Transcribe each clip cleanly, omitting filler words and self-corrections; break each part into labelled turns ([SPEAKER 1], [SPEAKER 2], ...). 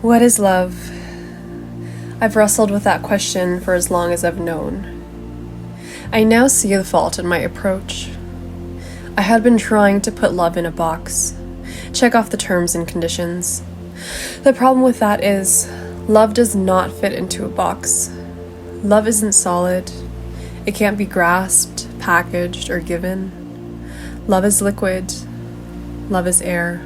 [SPEAKER 1] What is love? I've wrestled with that question for as long as I've known. I now see the fault in my approach. I had been trying to put love in a box, check off the terms and conditions. The problem with that is, love does not fit into a box. Love isn't solid. It can't be grasped, packaged, or given. Love is liquid. Love is air.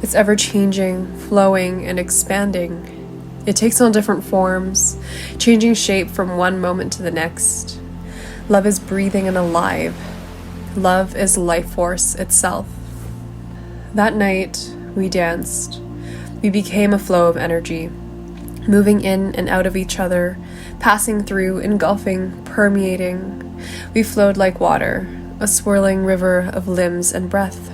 [SPEAKER 1] It's ever-changing, flowing, and expanding. It takes on different forms, changing shape from one moment to the next. Love is breathing and alive. Love is life force itself. That night, we danced. We became a flow of energy, moving in and out of each other, passing through, engulfing, permeating. We flowed like water, a swirling river of limbs and breath.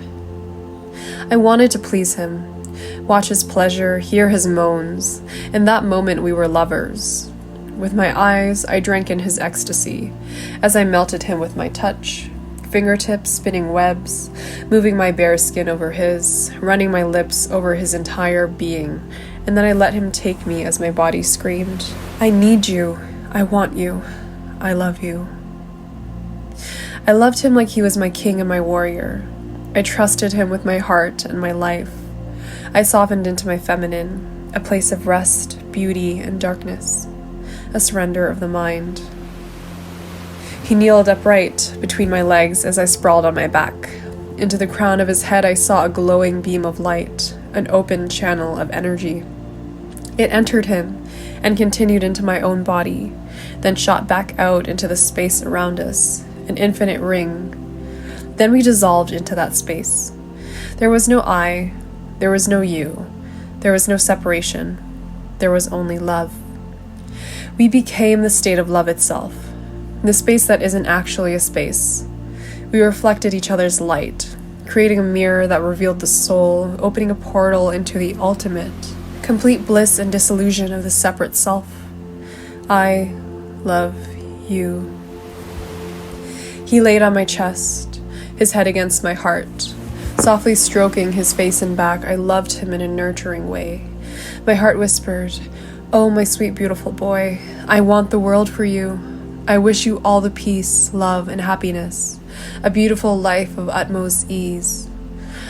[SPEAKER 1] I wanted to please him, watch his pleasure, hear his moans. In that moment, we were lovers. With my eyes, I drank in his ecstasy as I melted him with my touch, fingertips spinning webs, moving my bare skin over his, running my lips over his entire being, and then I let him take me as my body screamed, "I need you. I want you. I love you." I loved him like he was my king and my warrior. I trusted him with my heart and my life. I softened into my feminine, a place of rest, beauty, and darkness, a surrender of the mind. He kneeled upright between my legs as I sprawled on my back. Into the crown of his head I saw a glowing beam of light, an open channel of energy. It entered him and continued into my own body, then shot back out into the space around us, an infinite ring. Then we dissolved into that space. There was no I, there was no you, there was no separation, there was only love. We became the state of love itself, the space that isn't actually a space. We reflected each other's light, creating a mirror that revealed the soul, opening a portal into the ultimate, complete bliss and disillusion of the separate self. I love you. He laid on my chest, his head against my heart. Softly stroking his face and back, I loved him in a nurturing way. My heart whispered, "Oh, my sweet, beautiful boy, I want the world for you. I wish you all the peace, love, and happiness, a beautiful life of utmost ease."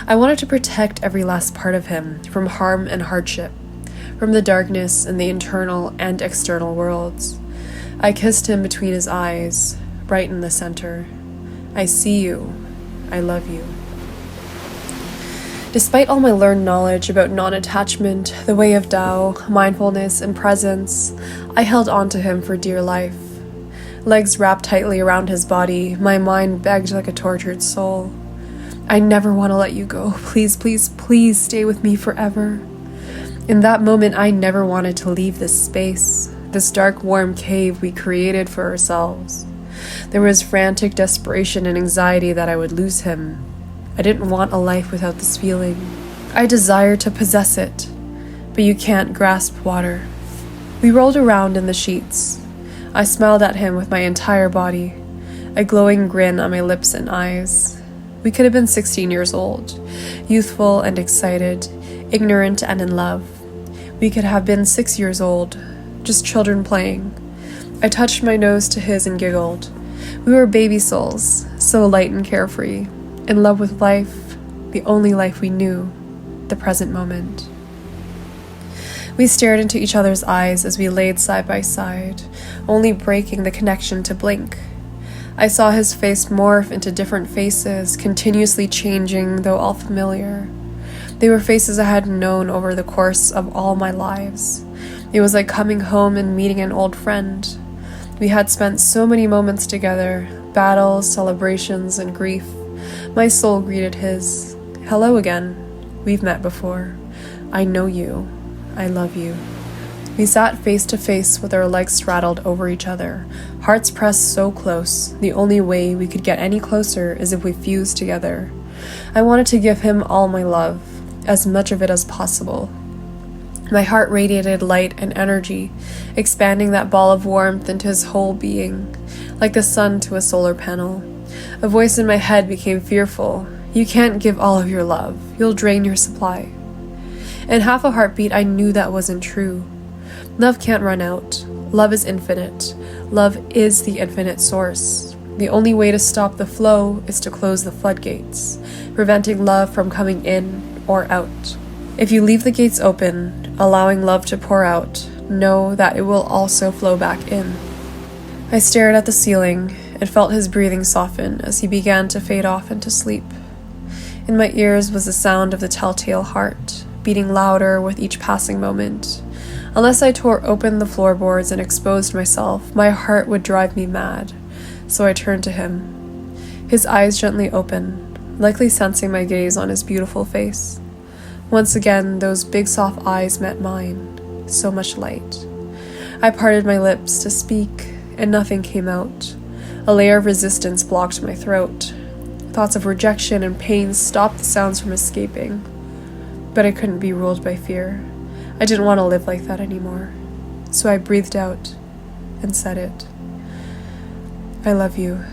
[SPEAKER 1] I wanted to protect every last part of him from harm and hardship, from the darkness and the internal and external worlds. I kissed him between his eyes, right in the center. I see you. I love you. Despite all my learned knowledge about non-attachment, the way of Tao, mindfulness, and presence, I held on to him for dear life. Legs wrapped tightly around his body, my mind begged like a tortured soul. "I never want to let you go. Please, please, please stay with me forever." In that moment, I never wanted to leave this space, this dark, warm cave we created for ourselves. There was frantic desperation and anxiety that I would lose him. I didn't want a life without this feeling. I desired to possess it, but you can't grasp water. We rolled around in the sheets. I smiled at him with my entire body, a glowing grin on my lips and eyes. We could have been 16 years old, youthful and excited, ignorant and in love. We could have been 6 years old, just children playing. I touched my nose to his and giggled. We were baby souls, so light and carefree, in love with life, the only life we knew, the present moment. We stared into each other's eyes as we laid side by side, only breaking the connection to blink. I saw his face morph into different faces, continuously changing, though all familiar. They were faces I had known over the course of all my lives. It was like coming home and meeting an old friend. We had spent so many moments together, battles, celebrations, and grief. My soul greeted his. "Hello again. We've met before. I know you. I love you." We sat face to face with our legs straddled over each other, hearts pressed so close. The only way we could get any closer is if we fused together. I wanted to give him all my love, as much of it as possible. My heart radiated light and energy, expanding that ball of warmth into his whole being, like the sun to a solar panel. A voice in my head became fearful. "You can't give all of your love. You'll drain your supply." In half a heartbeat, I knew that wasn't true. Love can't run out. Love is infinite. Love is the infinite source. The only way to stop the flow is to close the floodgates, preventing love from coming in or out. If you leave the gates open, allowing love to pour out, know that it will also flow back in. I stared at the ceiling and felt his breathing soften as he began to fade off into sleep. In my ears was the sound of the telltale heart, beating louder with each passing moment. Unless I tore open the floorboards and exposed myself, my heart would drive me mad. So I turned to him. His eyes gently open, likely sensing my gaze on his beautiful face. Once again, those big soft eyes met mine. So much light. I parted my lips to speak, and nothing came out. A layer of resistance blocked my throat. Thoughts of rejection and pain stopped the sounds from escaping. But I couldn't be ruled by fear. I didn't want to live like that anymore. So I breathed out and said it. I love you.